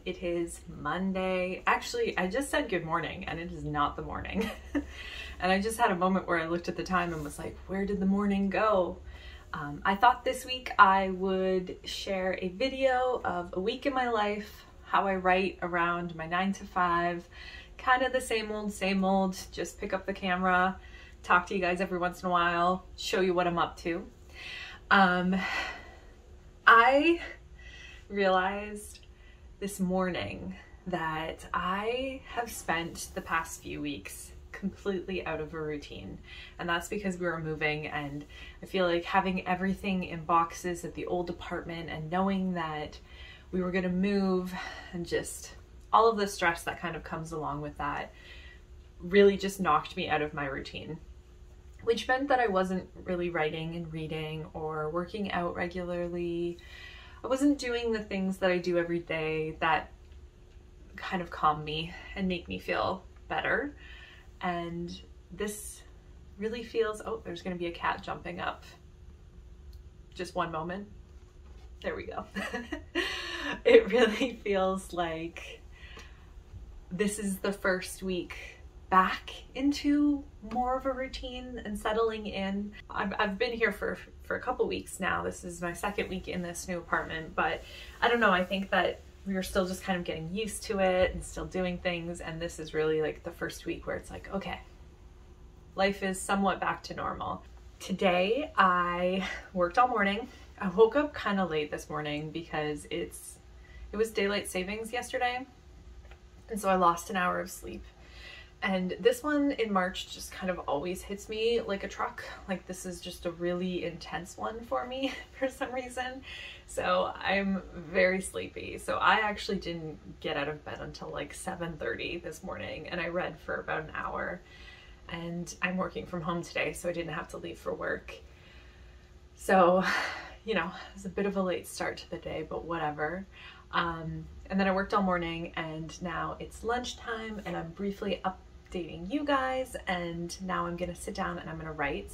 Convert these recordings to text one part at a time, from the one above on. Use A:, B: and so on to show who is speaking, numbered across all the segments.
A: It is Monday. Actually, I just said good morning and it is not the morning. And I just had a moment where I looked at the time and was like, where did the morning go? I thought this week I would share a video of a week in my life, how I write around my 9 to 5, kind of the same old, just pick up the camera, talk to you guys every once in a while, show you what I'm up to. I realized this morning that I have spent the past few weeks completely out of a routine, and that's because we were moving, and I feel like having everything in boxes at the old apartment and knowing that we were going to move and just all of the stress that kind of comes along with that really just knocked me out of my routine, which meant that I wasn't really writing and reading or working out regularly. I wasn't doing the things that I do every day that kind of calm me and make me feel better. And this really feels, oh, there's going to be a cat jumping up. Just one moment. There we go. It really feels like this is the first week back into more of a routine and settling in. I've been here for a couple weeks now. This is my second week in this new apartment, but I don't know, I think that we were still just kind of getting used to it and still doing things, and this is really like the first week where it's like, okay, life is somewhat back to normal. Today I worked all morning. I woke up kind of late this morning because it was daylight savings yesterday, and so I lost an hour of sleep. And this one in March just kind of always hits me like a truck. Like, this is just a really intense one for me for some reason. So I'm very sleepy. So I actually didn't get out of bed until like 7:30 this morning, and I read for about an hour. And I'm working from home today, so I didn't have to leave for work. So, you know, it was a bit of a late start to the day, but whatever. And then I worked all morning, and now it's lunchtime, and I'm briefly updating you guys, and now I'm gonna sit down and I'm gonna write.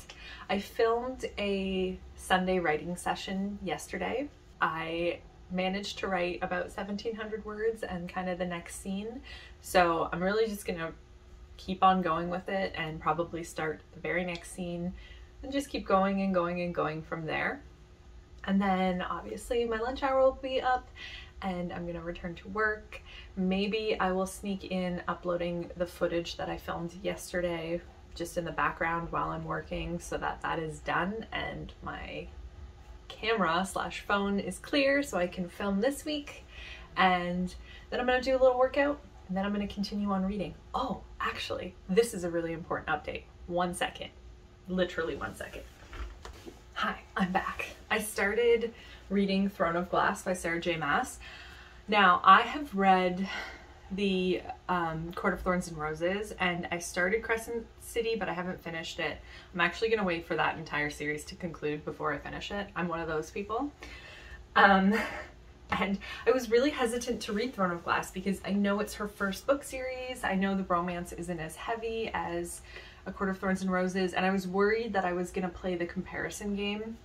A: I filmed a Sunday writing session yesterday. I managed to write about 1,700 words and kind of the next scene. So I'm really just gonna keep on going with it and probably start the very next scene and just keep going and going and going from there. And then obviously my lunch hour will be up and I'm gonna return to work. Maybe I will sneak in uploading the footage that I filmed yesterday just in the background while I'm working, so that that is done and my camera / phone is clear so I can film this week. And then I'm gonna do a little workout, and then I'm gonna continue on reading. Oh, actually, this is a really important update. 1 second, literally 1 second. Hi, I'm back. I started reading Throne of Glass by Sarah J. Maas. Now, I have read the Court of Thorns and Roses, and I started Crescent City, but I haven't finished it. I'm actually going to wait for that entire series to conclude before I finish it. I'm one of those people. And I was really hesitant to read Throne of Glass because I know it's her first book series. I know the romance isn't as heavy as A Court of Thorns and Roses, and I was worried that I was going to play the comparison game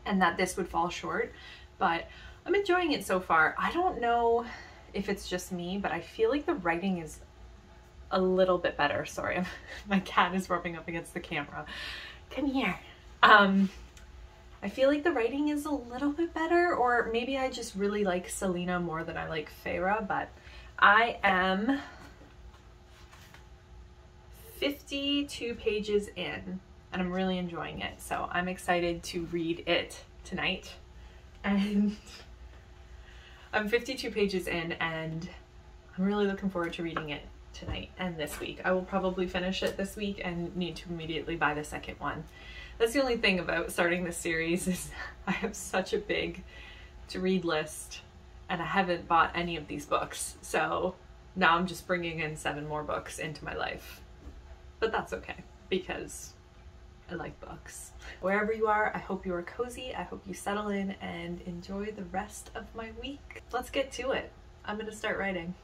A: and that this would fall short, but I'm enjoying it so far. I don't know if it's just me, but I feel like the writing is a little bit better. Sorry, my cat is rubbing up against the camera. Come here. I feel like the writing is a little bit better, or maybe I just really like Selena more than I like Feyre, but I am 52 pages in and I'm really enjoying it. So I'm excited to read it tonight. And I'm 52 pages in and I'm really looking forward to reading it tonight and this week. I will probably finish it this week and need to immediately buy the second one. That's the only thing about starting this series is I have such a big to read list and I haven't bought any of these books. So now I'm just bringing in 7 more books into my life. But that's okay because I like books. Wherever you are, I hope you are cozy. I hope you settle in and enjoy the rest of my week. Let's get to it. I'm gonna start writing.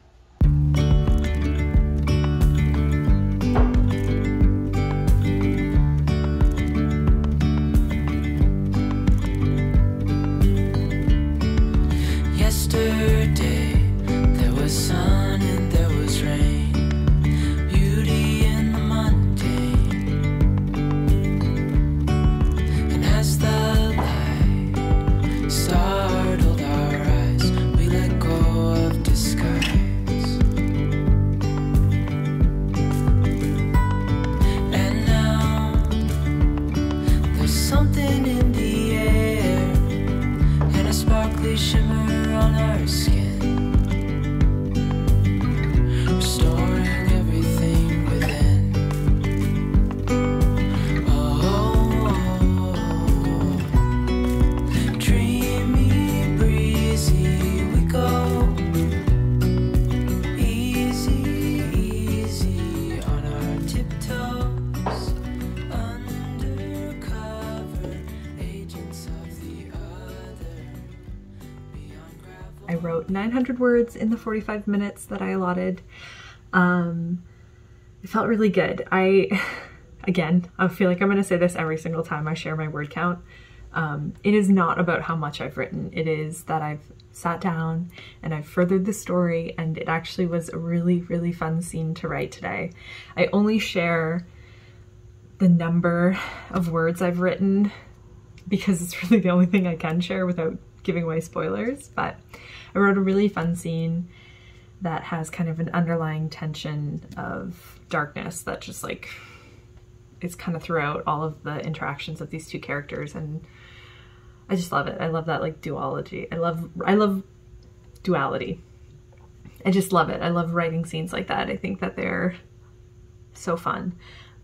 B: Yesterday
A: 900 words in the 45 minutes that I allotted. It felt really good. Again, I feel like I'm going to say this every single time I share my word count. It is not about how much I've written. It is that I've sat down and I've furthered the story, and it actually was a really, really fun scene to write today. I only share the number of words I've written because it's really the only thing I can share without giving away spoilers, but I wrote a really fun scene that has kind of an underlying tension of darkness that just like, it's kind of throughout all of the interactions of these two characters, and I just love it. I love that like duology. I love duality. I just love it. I love writing scenes like that. I think that they're so fun.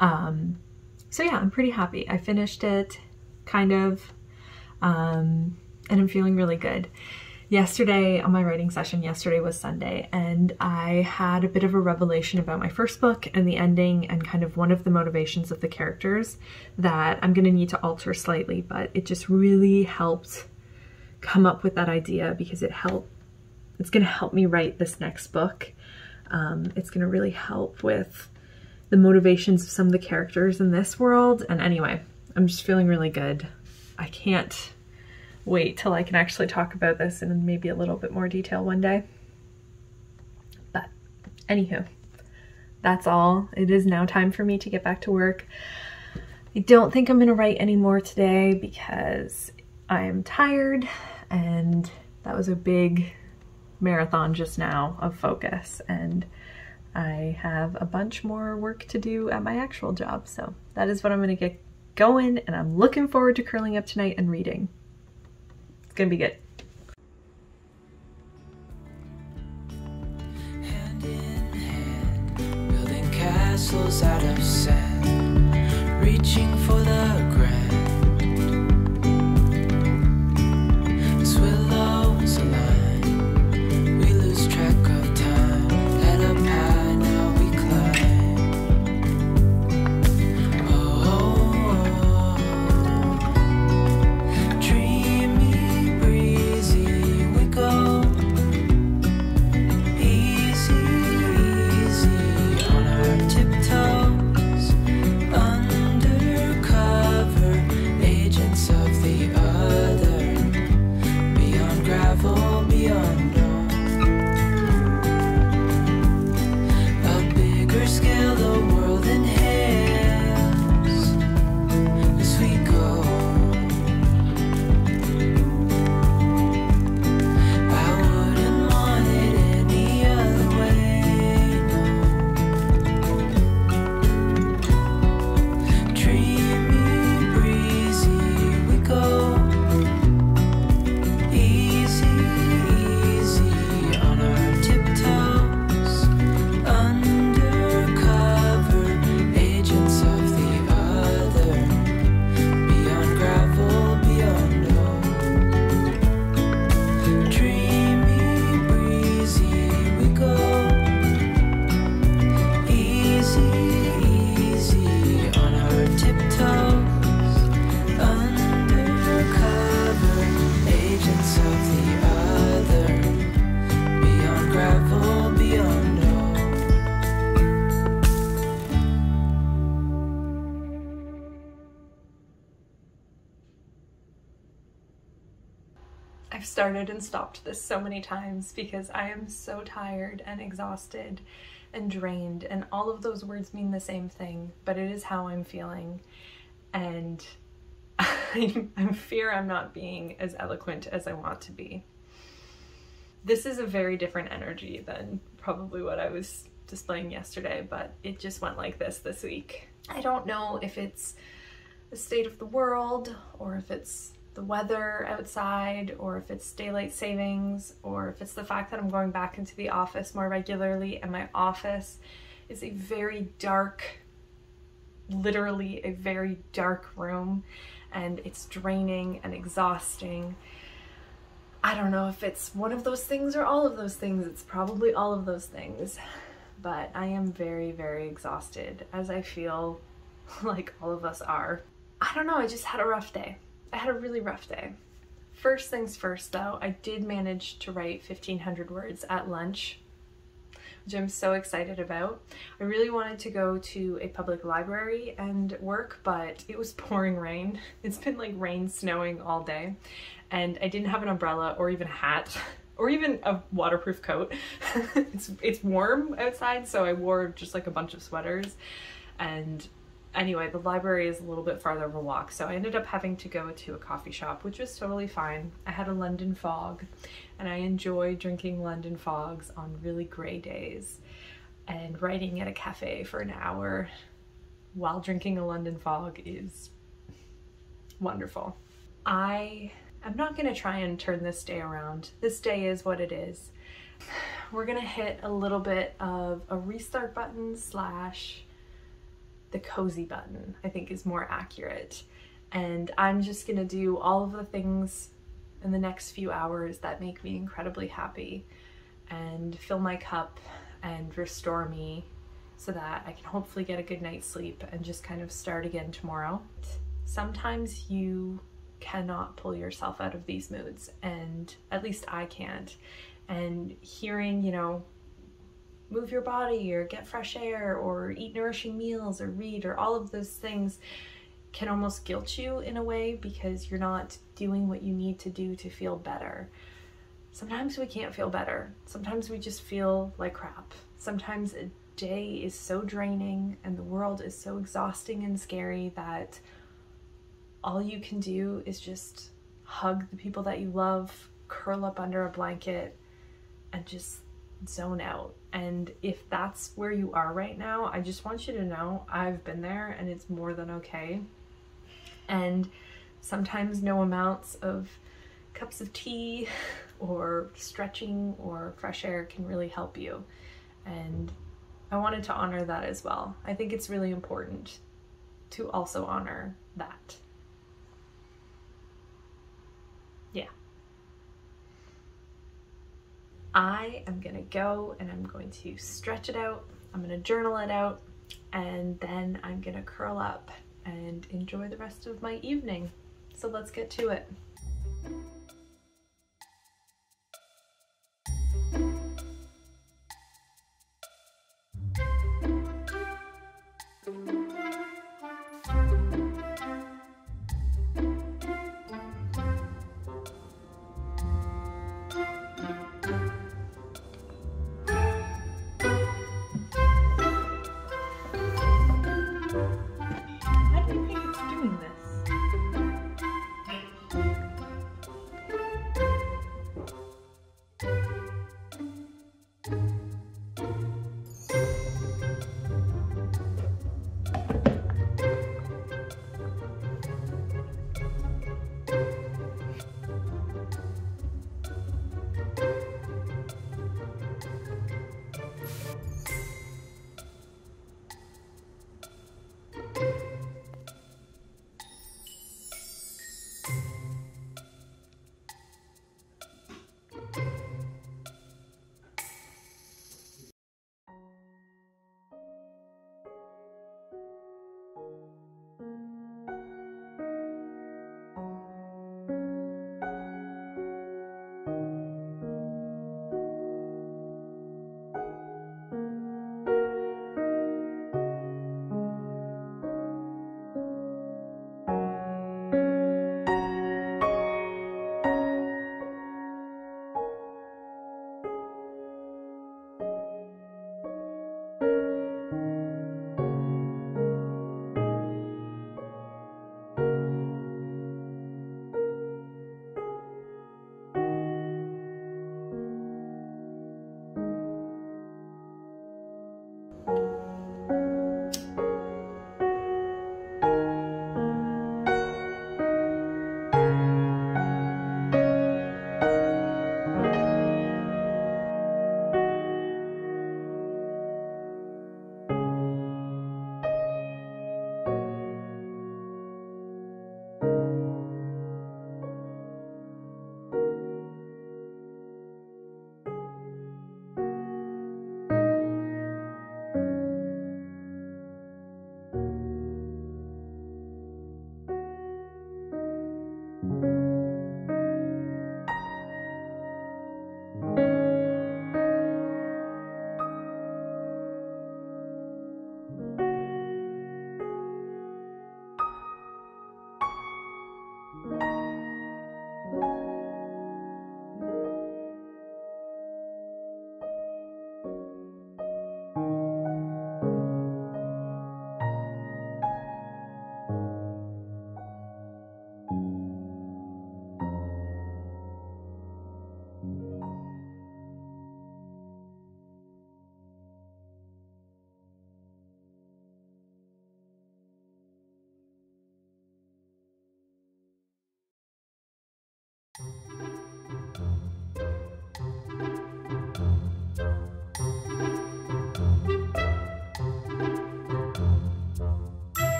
A: So yeah, I'm pretty happy. I finished it, kind of, and I'm feeling really good. Yesterday, on my writing session, yesterday was Sunday, and I had a bit of a revelation about my first book and the ending and kind of one of the motivations of the characters that I'm going to need to alter slightly, but it just really helped come up with that idea because it's going to help me write this next book. It's going to really help with the motivations of some of the characters in this world. And anyway, I'm just feeling really good. I can't wait till I can actually talk about this in maybe a little bit more detail one day. But anywho, that's all. It is now time for me to get back to work. I don't think I'm gonna write anymore today because I am tired, and that was a big marathon just now of focus, and I have a bunch more work to do at my actual job. So that is what I'm gonna get going, and I'm looking forward to curling up tonight and reading. It's gonna be good.
B: Hand in hand, building castles out of sand, reaching for the grand. As willows align, we lose track of time. Head up high, now we climb. Dreamy, breezy, we go. Easy, easy on our tiptoes. Undercover, agents of the other. Beyond gravel, beyond all. A bigger scale, the world inhales as we go. I wouldn't want it any other way, no. Dreamy, breezy, we go. Easy, easy on our tiptoes. Undercover, agents of the other. Beyond gravel, beyond all. Dreamy, breezy, we go. Easy, easy on our tiptoes. Undercover, agents of the other. Beyond gravel, beyond all.
A: I've started and stopped this so many times because I am so tired and exhausted and drained, and all of those words mean the same thing, but it is how I'm feeling, and I fear I'm not being as eloquent as I want to be. This is a very different energy than probably what I was displaying yesterday, but it just went like this week. I don't know if it's the state of the world, or if it's the weather outside, or if it's daylight savings, or if it's the fact that I'm going back into the office more regularly, and my office is a very dark, literally a very dark room, and it's draining and exhausting. I don't know if it's one of those things or all of those things. It's probably all of those things, but I am very, very exhausted, as I feel like all of us are. I don't know, I just had a rough day. I had a really rough day. First things first though, I did manage to write 1,500 words at lunch, which I'm so excited about. I really wanted to go to a public library and work, but it was pouring rain. It's been like rain snowing all day, and I didn't have an umbrella or even a hat or even a waterproof coat. It's warm outside, so I wore just like a bunch of sweaters. And anyway, the library is a little bit farther of a walk, so I ended up having to go to a coffee shop, which was totally fine. I had a London fog, and I enjoy drinking London fogs on really gray days and writing at a cafe for an hour while drinking a London fog is wonderful. I am not going to try and turn this day around. This day is what it is. We're going to hit a little bit of a restart button slash the cozy button, I think is more accurate. And I'm just gonna do all of the things in the next few hours that make me incredibly happy and fill my cup and restore me so that I can hopefully get a good night's sleep and just kind of start again tomorrow. Sometimes you cannot pull yourself out of these moods, and at least I can't. And hearing, you know, move your body or get fresh air or eat nourishing meals or read or all of those things can almost guilt you in a way because you're not doing what you need to do to feel better. Sometimes we can't feel better. Sometimes we just feel like crap. Sometimes a day is so draining and the world is so exhausting and scary that all you can do is just hug the people that you love, curl up under a blanket, and just zone out. And if that's where you are right now, I just want you to know I've been there and it's more than okay. And sometimes no amounts of cups of tea or stretching or fresh air can really help you. And I wanted to honor that as well. I think it's really important to also honor that. Yeah. I am gonna go and I'm going to stretch it out, I'm gonna journal it out, and then I'm gonna curl up and enjoy the rest of my evening. So let's get to it.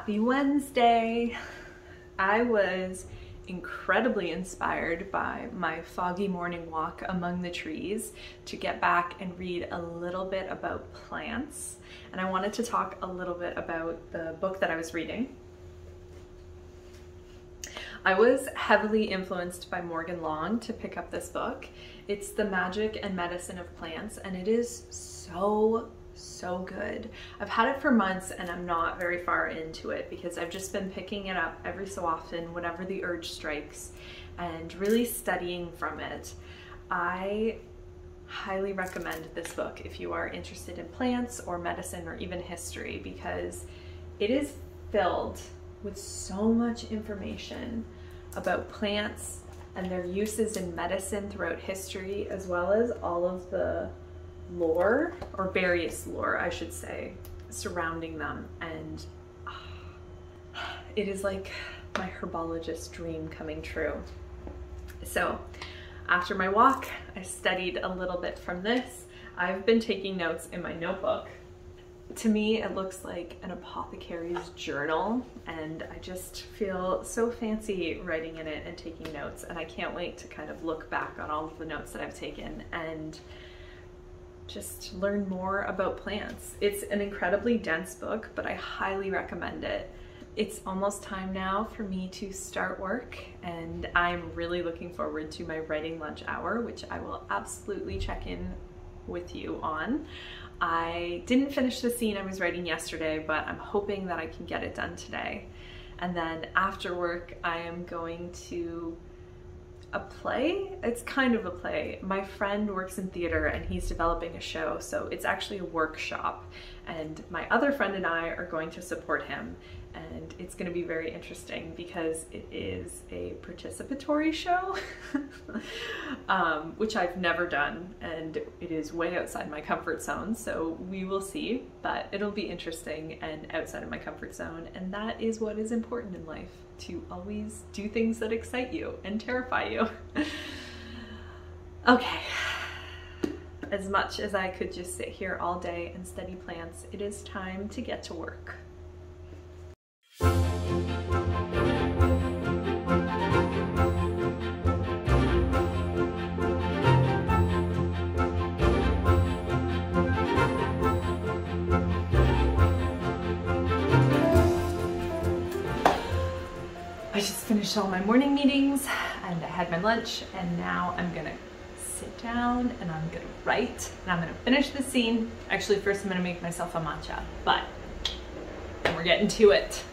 A: Happy Wednesday! I was incredibly inspired by my foggy morning walk among the trees to get back and read a little bit about plants. And I wanted to talk a little bit about the book that I was reading. I was heavily influenced by Morgan Long to pick up this book. It's The Magic and Medicine of Plants, and it is so good. I've had it for months and I'm not very far into it because I've just been picking it up every so often whenever the urge strikes and really studying from it. I highly recommend this book if you are interested in plants or medicine or even history, because it is filled with so much information about plants and their uses in medicine throughout history, as well as all of the lore, or various lore I should say, surrounding them. And it is like my herbologist dream coming true. So after my walk, I studied a little bit from this. I've been taking notes in my notebook. To me, it looks like an apothecary's journal, and I just feel so fancy writing in it and taking notes, and I can't wait to kind of look back on all of the notes that I've taken and just learn more about plants. It's an incredibly dense book, but I highly recommend it. It's almost time now for me to start work, and I'm really looking forward to my writing lunch hour, which I will absolutely check in with you on. I didn't finish the scene I was writing yesterday, but I'm hoping that I can get it done today. And then after work, I am going to a play. It's kind of a play. My friend works in theater and he's developing a show, so it's actually a workshop, and my other friend and I are going to support him, and it's going to be very interesting because it is a participatory show which I've never done, and it is way outside my comfort zone, so we will see, but it'll be interesting and outside of my comfort zone, and that is what is important in life, to always do things that excite you and terrify you. Okay, as much as I could just sit here all day and study plants, it is time to get to work. I just finished all my morning meetings and I had my lunch, and now I'm gonna sit down and I'm gonna write, and I'm gonna finish the scene. Actually, first I'm gonna make myself a matcha, but we're getting to it.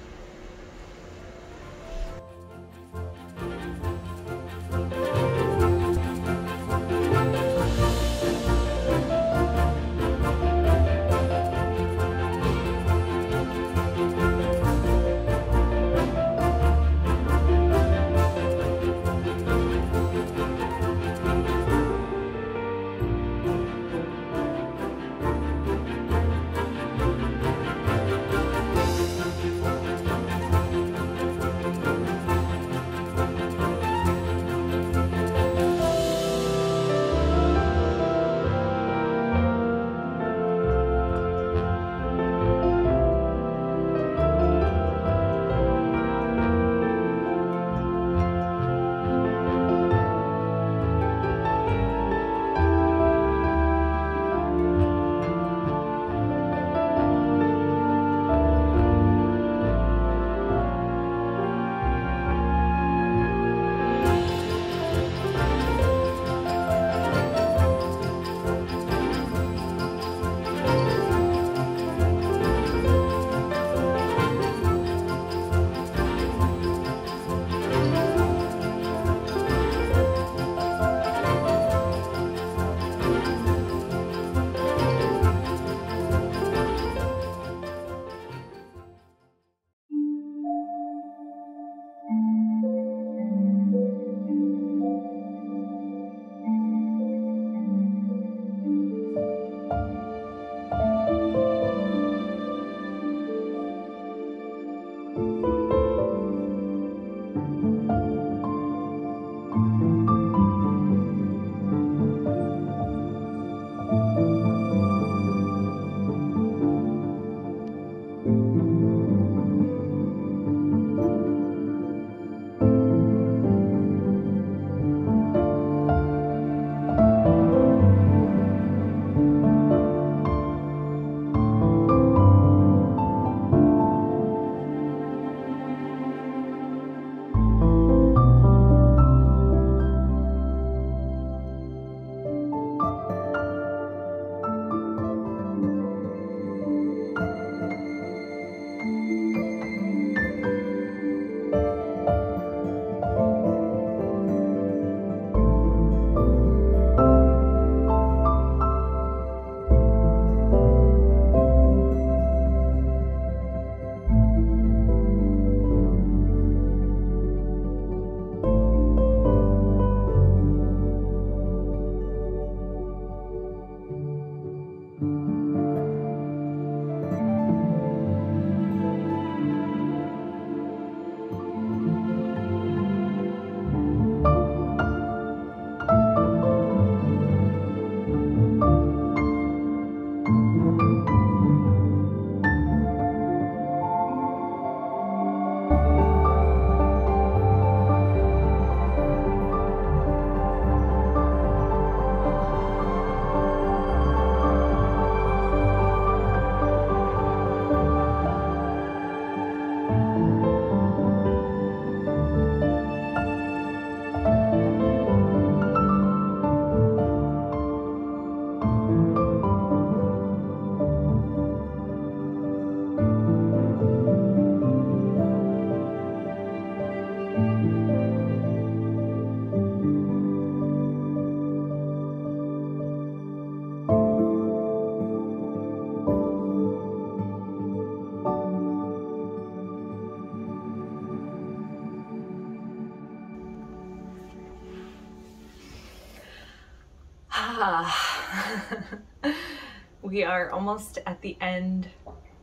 A: We are almost at the end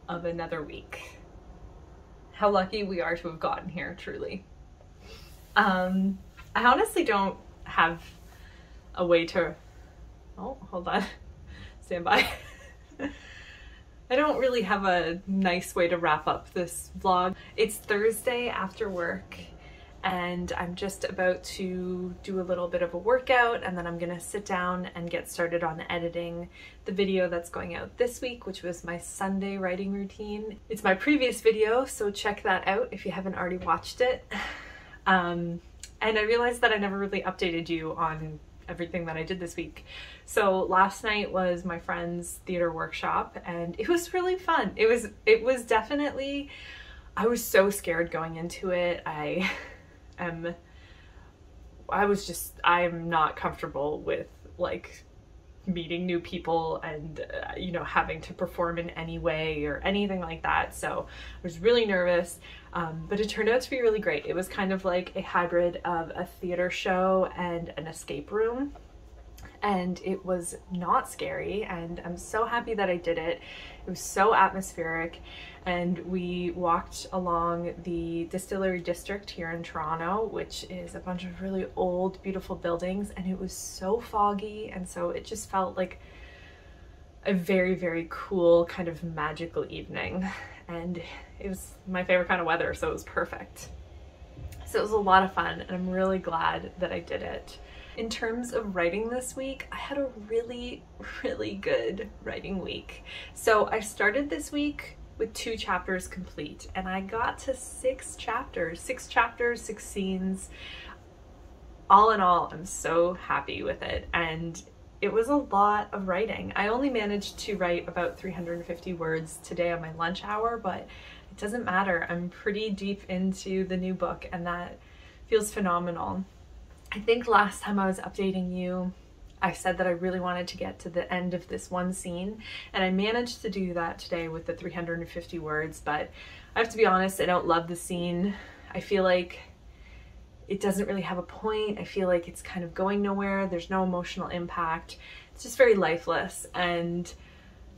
A: of another week. How lucky we are to have gotten here, truly. I honestly don't have a way to... Oh, hold on. Stand by. I don't really have a nice way to wrap up this vlog. It's Thursday after work, and I'm just about to do a little bit of a workout, and then I'm gonna sit down and get started on editing the video that's going out this week, which was my Sunday writing routine. It's my previous video, so check that out if you haven't already watched it. And I realized that I never really updated you on everything that I did this week. So last night was my friend's theater workshop, and it was really fun. It was definitely, I was so scared going into it. I'm not comfortable with like meeting new people and you know, having to perform in any way or anything like that. So I was really nervous, but it turned out to be really great. It was kind of like a hybrid of a theater show and an escape room, and it was not scary, and I'm so happy that I did it. It was so atmospheric, and we walked along the Distillery District here in Toronto, which is a bunch of really old, beautiful buildings, and it was so foggy, and so it just felt like a very, very cool, kind of magical evening, and it was my favorite kind of weather, so it was perfect. So it was a lot of fun, and I'm really glad that I did it. In terms of writing this week, I had a really, really good writing week. So I started this week with 2 chapters complete, and I got to 6 chapters, 6 scenes. All in all, I'm so happy with it, and it was a lot of writing. I only managed to write about 350 words today on my lunch hour, but it doesn't matter. I'm pretty deep into the new book, and that feels phenomenal. I think last time I was updating you, I said that I really wanted to get to the end of this one scene, and I managed to do that today with the 350 words, but I have to be honest, I don't love the scene. I feel like it doesn't really have a point. I feel like it's kind of going nowhere. There's no emotional impact. It's just very lifeless, and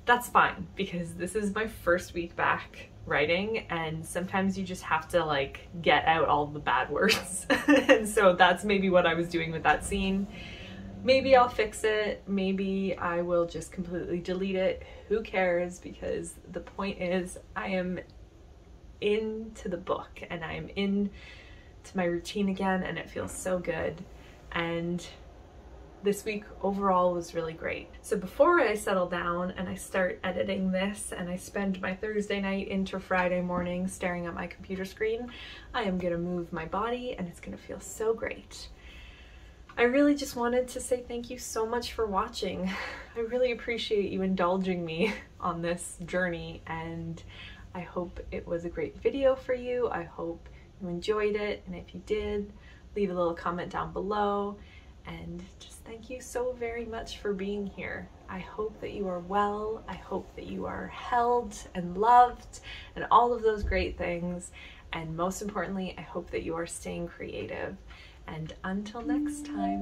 A: that's fine because this is my first week back writing, and sometimes you just have to like get out all the bad words. And so that's maybe what I was doing with that scene. Maybe I'll fix it. Maybe I will just completely delete it. Who cares? Because the point is I am into the book and I am into my routine again, and it feels so good. And this week overall was really great. So before I settle down and I start editing this and I spend my Thursday night into Friday morning staring at my computer screen, I am gonna move my body, and it's gonna feel so great. I really just wanted to say thank you so much for watching. I really appreciate you indulging me on this journey, and I hope it was a great video for you. I hope you enjoyed it, and if you did, leave a little comment down below. And just thank you so very much for being here. I hope that you are well. I hope that you are held and loved and all of those great things. And most importantly, I hope that you are staying creative. And until next time.